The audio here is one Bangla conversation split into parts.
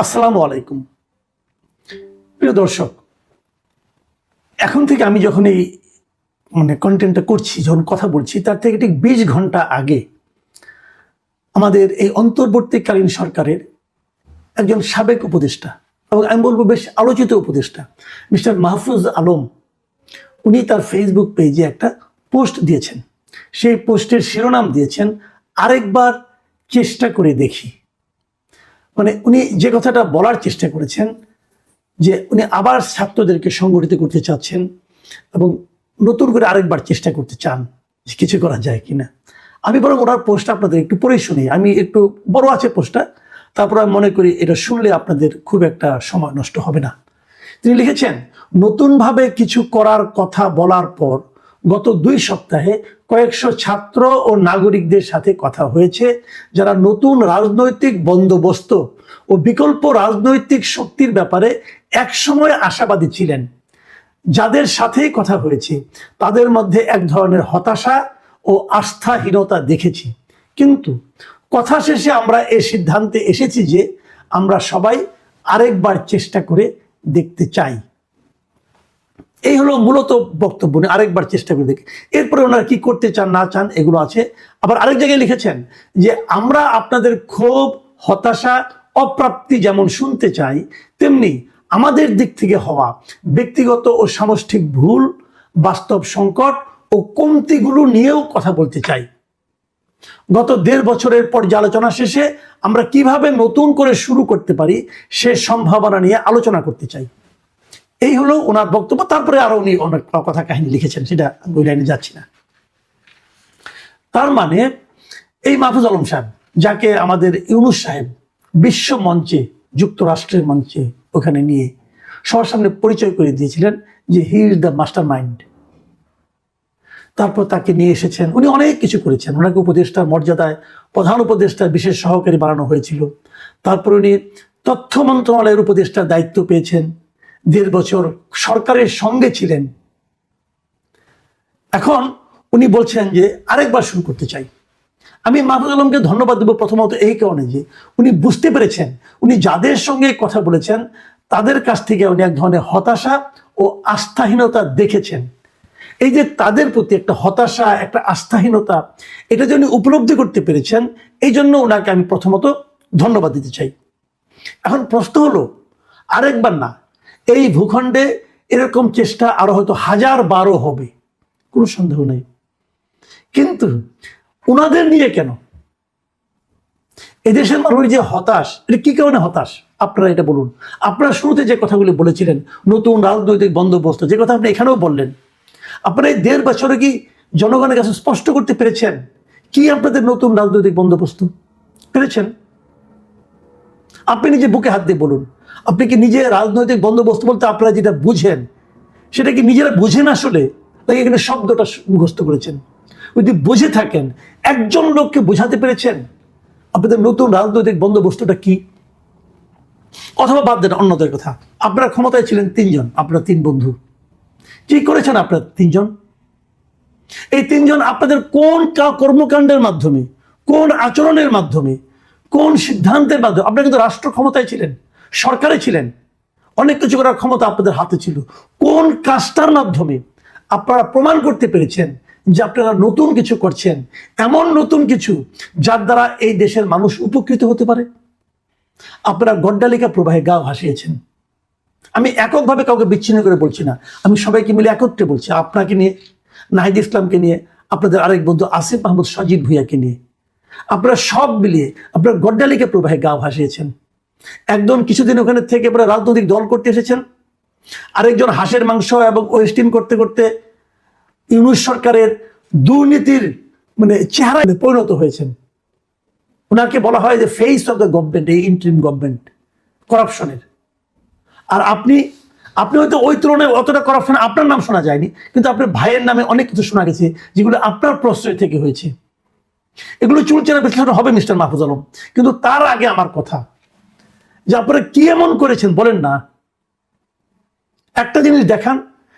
আসসালামু আলাইকুম। প্রিয় দর্শক, এখন থেকে আমি যখন এই কন্টেন্টটা করছি, যখন কথা বলছি, তার থেকে ঠিক 20 ঘন্টা আগে আমাদের এই অন্তর্বর্তীকালীন সরকারের একজন সাবেক উপদেষ্টা এবং আমি বলবো বেশ আলোচিত উপদেষ্টা মিস্টার মাহফুজ আলম, উনি তার ফেসবুক পেজে একটা পোস্ট দিয়েছেন। সেই পোস্টের শিরোনাম দিয়েছেন আরেকবার চেষ্টা করে দেখি। উনি যে কথাটা বলার চেষ্টা করেছেন যে উনি আবার ছাত্রদেরকে সংগঠিত করতে চাচ্ছেন এবং নতুন করে আরেকবার চেষ্টা করতে চান যে কিছু করা যায় কিনা। আমি বরং ওনার পোস্টটা আপনাদের একটু পড়ে শুনি। আমি একটু বড় আছে পোস্টটা, তারপর আমি মনে করি এটা শুনলে আপনাদের খুব একটা সময় নষ্ট হবে না। তিনি লিখেছেন, নতুনভাবে কিছু করার কথা বলার পর গত 2 সপ্তাহে কয়েকশো ছাত্র ও নাগরিকদের সাথে কথা হয়েছে, যারা নতুন রাজনৈতিক বন্দোবস্ত ও বিকল্প রাজনৈতিক শক্তির ব্যাপারে একসময় আশাবাদী ছিলেন। যাদের সাথেই কথা হয়েছে তাদের মধ্যে এক ধরনের হতাশা ও আস্থাহীনতা দেখেছি, কিন্তু কথা শেষে আমরা এই সিদ্ধান্তে এসেছি যে আমরা সবাই আরেকবার চেষ্টা করে দেখতে চাই। এই হলো মূলত বক্তব্য, আরেকবার চেষ্টা করে দেখি। এরপরে ওনারা কি করতে চান না চান এগুলো আছে। আবার আরেক জায়গায় লিখেছেন যে আমরা আপনাদের ক্ষোভ, হতাশা, অপ্রাপ্তি যেমন শুনতে চাই, তেমনি আমাদের দিক থেকে হওয়া ব্যক্তিগত ও সামষ্টিক ভুল, বাস্তব সংকট ও কমতিগুলো নিয়েও কথা বলতে চাই। গত 1.5 বছরের পর্যালোচনা শেষে আমরা কিভাবে নতুন করে শুরু করতে পারি সে সম্ভাবনা নিয়ে আলোচনা করতে চাই। এই হলো ওনার বক্তব্য। তারপরে আরো উনি অনেক কথা কাহিনী লিখেছেন, সেটা ওই লাইনে যাচ্ছি না। তার মানে এই মাহফুজ আলম সাহেব, যাকে আমাদের ইউনূস সাহেব বিশ্ব মঞ্চে, যুক্তরাষ্ট্রের মঞ্চে ওখানে নিয়ে সবার সামনে পরিচয় করে দিয়েছিলেন যে he is the master mind. তারপর তাকে নিয়ে এসেছেন, উনি অনেক কিছু করেছেন। ওনাকে উপদেষ্টার মর্যাদায় প্রধান উপদেষ্টার বিশেষ সহকারী বানানো হয়েছিল। তারপর উনি তথ্য মন্ত্রণালয়ের উপদেষ্টার দায়িত্ব পেয়েছেন, 1.5 বছর সরকারের সঙ্গে ছিলেন। এখন উনি বলছেন যে আরেকবার শুরু করতে চাই। আমি মাহফুজ আলমকে ধন্যবাদ দেব প্রথমত এই কারণে যে উনি বুঝতে পেরেছেন উনি যাদের সঙ্গে কথা বলেছেন তাদের কাছ থেকে উনি এক ধরনের হতাশা ও আস্থাহীনতা দেখেছেন। এই যে তাদের প্রতি একটা হতাশা, একটা আস্থাহীনতা, এটা যে উনি উপলব্ধি করতে পেরেছেন, এই জন্য ওনাকে আমি প্রথমত ধন্যবাদ দিতে চাই। এখন প্রশ্ন হলো, আরেকবার না, এই ভূখণ্ডে এরকম চেষ্টা আরো হয়তো 1000-12 হবে, কোনো সন্দেহ নেই। কিন্তু ওনাদের নিয়ে কেন? এদেশের মানুষ যে হতাশ, এটা কি কারণে হতাশ আপনারা এটা বলুন। আপনারা শুরুতে যে কথাগুলি বলেছিলেন, নতুন রাজনৈতিক বন্দোবস্ত, যে কথা আপনি এখানেও বললেন, আপনারা এই 1.5 বছরে কি জনগণের কাছে স্পষ্ট করতে পেরেছেন কি আপনাদের নতুন রাজনৈতিক বন্দোবস্ত? পেরেছেন? আপনি নিজে বুকে হাত দিয়ে বলুন, আপনি কি নিজে রাজনৈতিক বন্দোবস্ত বলতে আপনারা যেটা বুঝেন সেটা কি নিজেরা বুঝেন আসলে, নাকি এখানে শব্দটা মুখস্থ করেছেন? যদি বুঝে থাকেন, একজন লোককে বোঝাতে পেরেছেন আপনাদের নতুন রাজনৈতিক বন্দোবস্তটা কি? অথবা বাদ দেন অন্যদের কথা, আপনারা ক্ষমতায় ছিলেন 3 জন, আপনারা 3 বন্ধু, কি করেছেন আপনারা 3 জন? এই 3 জন আপনাদের কোন কর্মকাণ্ডের মাধ্যমে, কোন আচরণের মাধ্যমে, কোন সিদ্ধান্তের মাধ্যমে? আপনারা কিন্তু রাষ্ট্র ক্ষমতায় ছিলেন, সরকারে ছিলেন, অনেক কিছু করার ক্ষমতা আপনাদের হাতে ছিল। কোন কাজটার মাধ্যমে আপনারা প্রমাণ করতে পেরেছেন যে আপনারা নতুন কিছু করছেন, এমন নতুন কিছু যার দ্বারা এই দেশের মানুষ উপকৃত হতে পারে? আপনারা গড্ডালিকা প্রবাহে গা ভাসিয়েছেন। আমি এককভাবে কাউকে বিচ্ছিন্ন করে বলছি না, আমি সবাইকে মিলে একত্রে বলছি। আপনাকে নিয়ে, নাহিদ ইসলামকে নিয়ে, আপনাদের আরেক বন্ধু আসিফ মাহমুদ সজীব ভুইয়াকে নিয়ে, আপনারা সব মিলিয়ে আপনারা গড্ডালিকা প্রবাহে গা ভাসিয়েছেন। একজন কিছুদিন ওখানে থেকে পরে রাজনৈতিক দল করতে এসেছেন, আরেকজন হাঁসের মাংস এবং ওয়েস্টিন করতে করতে ইউনূস সরকারের দুর্নীতির চেহারায় পরিণত হয়েছেন। ওনাকে বলা হয় যে ফেস অফ দ্য গভর্নমেন্ট, এই ইন্টারিম গভর্নমেন্ট করাপশনের। আর আপনি হয়তো ওই তুলনায় অতটা করাপশন আপনার নাম শোনা যায়নি, কিন্তু আপনার ভাইয়ের নামে অনেক কিছু শোনা গেছে যেগুলো আপনার প্রশ্রয় থেকে হয়েছে। এগুলো চুলচেরা বিশ্লেষণ হবে মিস্টার মাহফুজ আলম, কিন্তু তার আগে আমার কথা যে আপনারা কি এমন করেছেন বলেন না। একটা জিনিস দেখান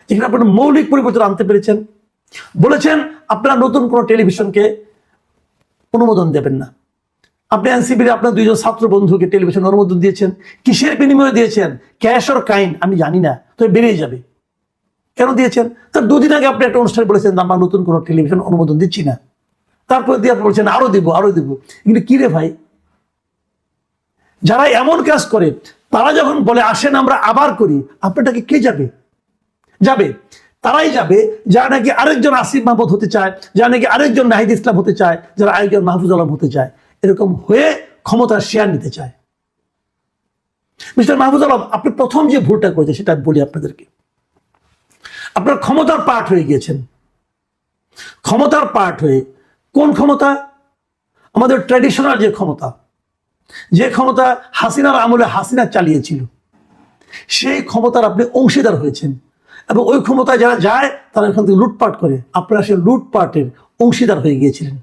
যেখানে আপনারা মৌলিক পরিবর্তন আনতে পেরেছেন। বলেছেন আপনারা নতুন কোনো টেলিভিশনকে অনুমোদন দেবেন না, আপনি এনসিপির আপনার 2জন ছাত্র বন্ধুকে টেলিভিশন অনুমোদন দিয়েছেন, কিসের বিনিময়ে দিয়েছেন? ক্যাশ অর কাইন আমি জানি না, তো বেরিয়ে যাবে। কেন দিয়েছেন? তার 2 দিন আগে আপনি একটা অনুষ্ঠানে বলেছেন আমরা নতুন কোনো টেলিভিশন অনুমোদন দিচ্ছি না, তারপর দিয়ে আপনি বলছেন আরো দিব আরো দিব। কিন্তু কি রে ভাই, যারা এমন কাজ করে তারা যখন বলে আসেন আমরা আবার করি, আপনাটাকে কে যাবে? যাবে তারাই যাবে যারা নাকি আরেকজন আসিফ মাহমুদ হতে চায়, যারা নাকি আরেকজন নাহিদ ইসলাম হতে চায়, যারা আরেকজন মাহফুজ আলম হতে চায়, এরকম হয়ে ক্ষমতার শেয়ার নিতে চায়। মিস্টার মাহফুজ আলম, আপনি প্রথম যে ভুলটা করেছেন সেটা বলি আপনাদেরকে। আপনার ক্ষমতার পার্ট হয়ে গিয়েছেন। ক্ষমতার পার্ট হয়ে, কোন ক্ষমতা? আমাদের ট্র্যাডিশনাল যে ক্ষমতা, যে ক্ষমতা হাসিনার আমলে হাসিনা চালিয়েছিল, সেই ক্ষমতার আপনি অংশীদার হয়েছেন। এবং ওই ক্ষমতায় যারা যায় তারা এখান থেকে লুটপাট করে, আপনারা সেই লুটপাটের অংশীদার হয়ে গিয়েছিলেন।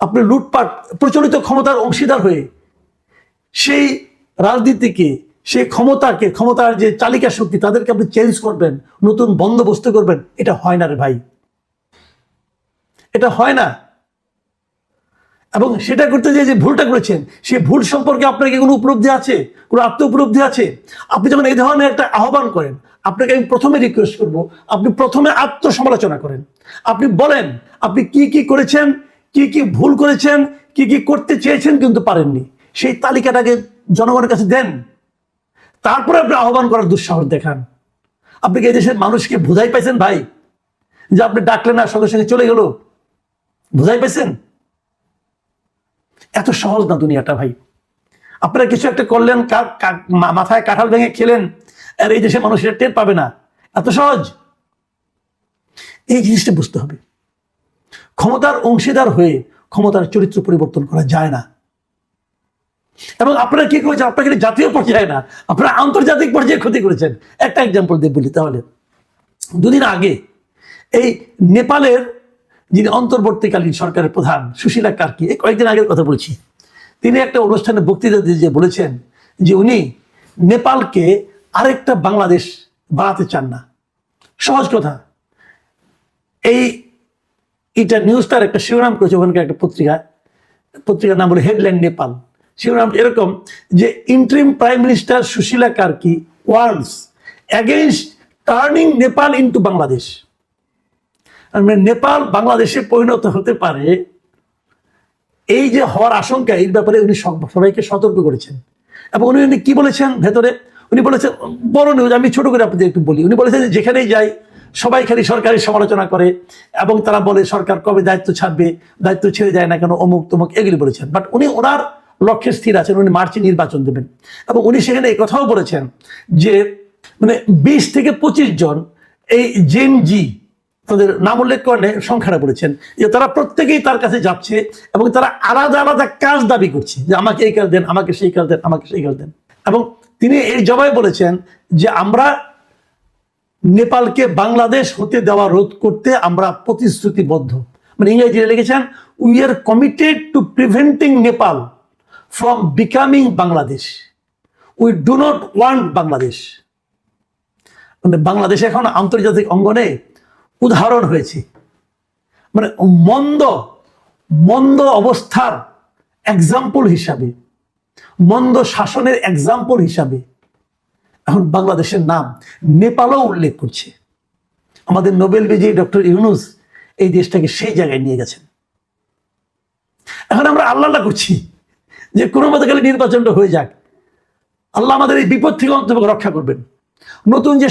আপনি লুটপাট প্রচলিত ক্ষমতার অংশীদার হয়ে সেই রাজনীতিকে, সেই ক্ষমতাকে, ক্ষমতার যে চালিকা শক্তি তাদেরকে আপনি চেঞ্জ করবেন, নতুন বন্দোবস্ত করবেন, এটা হয় না রে ভাই, এটা হয় না। এবং সেটা করতে যে ভুলটা করেছেন, সেই ভুল সম্পর্কে আপনার কি কোনো উপলব্ধি আছে, কোনো আত্ম উপলব্ধি আছে? আপনি যখন এই ধরনের একটা আহ্বান করেন, আপনাকে আমি প্রথমে রিকোয়েস্ট করব, আপনি প্রথমে আত্মসমালোচনা করেন। আপনি বলেন আপনি কি কি করেছেন, কি কি ভুল করেছেন, কি কি করতে চেয়েছেন কিন্তু পারেননি, সেই তালিকাটাকে জনগণের কাছে দেন। তারপরে আপনি আহ্বান করার দুঃসাহস দেখান। আপনি কি এই দেশের মানুষকে বোঝাই পাইছেন ভাই, যে আপনি ডাকলেন না সঙ্গে সঙ্গে চলে গেল? বোঝাই পাইছেন? এত সহজ না দুনিয়াটা ভাই। আপনারা কিছু একটা করলেন, মাথায় কাঁঠাল ভেঙে খেলেন, আর এই দেশে মানুষের টের পাবে না, এত সহজ? এই জিনিসটা বুঝতে হবে। ক্ষমতার অংশীদার হয়ে ক্ষমতার চরিত্র পরিবর্তন করা যায় না। এবং আপনারা কি করেছেন? আপনাকে জাতীয় পর্যায়ে না, আপনারা আন্তর্জাতিক পর্যায়ে ক্ষতি করেছেন। একটা এক্সাম্পল দিয়ে বলি তাহলে। 2 দিন আগে এই নেপালের যিনি অন্তর্বর্তীকালীন সরকারের প্রধান সুশীলা কার্কি, কয়েকদিন আগের কথা বলছি, তিনি একটা অনুষ্ঠানে বক্তৃতা দিয়ে বলেছেন যে উনি নেপালকে আরেকটা বাংলাদেশ বানাতে চান না। সহজ কথা। এইটা নিউজটার একটা শিরোনাম করেছে ওখানকার একটা পত্রিকার নাম বলে হেডলাইন নেপাল। শিরোনাম এরকম যে interim prime minister Sushila Karki warns against turning Nepal into Bangladesh. Nepal বাংলাদেশে পরিণত হতে পারে, এই যে হওয়ার আশঙ্কা, এর ব্যাপারে উনি সবাইকে সতর্ক করেছেন। এবং উনি কি বলেছেন ভেতরে? উনি বলেছেন, বড় নিউজ, আমি ছোট করে আপনাদের একটু বলি। উনি বলেছেন যে যেখানেই যাই সবাই খালি সরকারের সমালোচনা করে এবং তারা বলে সরকার কবে দায়িত্ব ছাড়বে, দায়িত্ব ছেড়ে যায় না কেন, অমুক তমুক, এগুলি বলেছেন। বাট উনি ওনার লক্ষ্যে স্থির আছেন, উনি মার্চে নির্বাচন দেবেন। এবং উনি সেখানে এই কথাও বলেছেন যে 20 থেকে 25 জন এই জেন জি, তাদের নাম উল্লেখ করে সংখ্যাটা বলেছেন, যে তারা প্রত্যেকেই তার কাছে যাচ্ছে এবং তারা আলাদা আলাদা কাজ দাবি করছে, যে আমাকে এই কাজ দেন, আমাকে সেই কাজ দেন, আমাকে সেই কাজ দেন। এবং তিনি এর জবাবে বলেছেন যে আমরা নেপালকে বাংলাদেশ হতে দেওয়া রোধ করতে আমরা প্রতিশ্রুতিবদ্ধ। ইংরেজিতে লিখেছেন, we are committed two preventing Nepal from becoming Bangladesh, we do not want Bangladesh. Bangladesh এখন আন্তর্জাতিক অঙ্গনে উদাহরণ হয়েছে, মন্দ মন্দ অবস্থার এক্সাম্পল হিসাবে, মন্দ শাসনের এক্সাম্পল হিসাবে এখন বাংলাদেশের নাম নেপালও উল্লেখ করছে। আমাদের নোবেল বিজয়ী ডক্টর ইউনূস এই দেশটাকে সেই জায়গায় নিয়ে গেছেন। এখন আমরা আল্লাহ করছি যে কোনো মতে গেলে নির্বাচনটা হয়ে যাক, আল্লাহ আমাদের এই বিপদ থেকে অন্তত রক্ষা করবেন। নতুন যে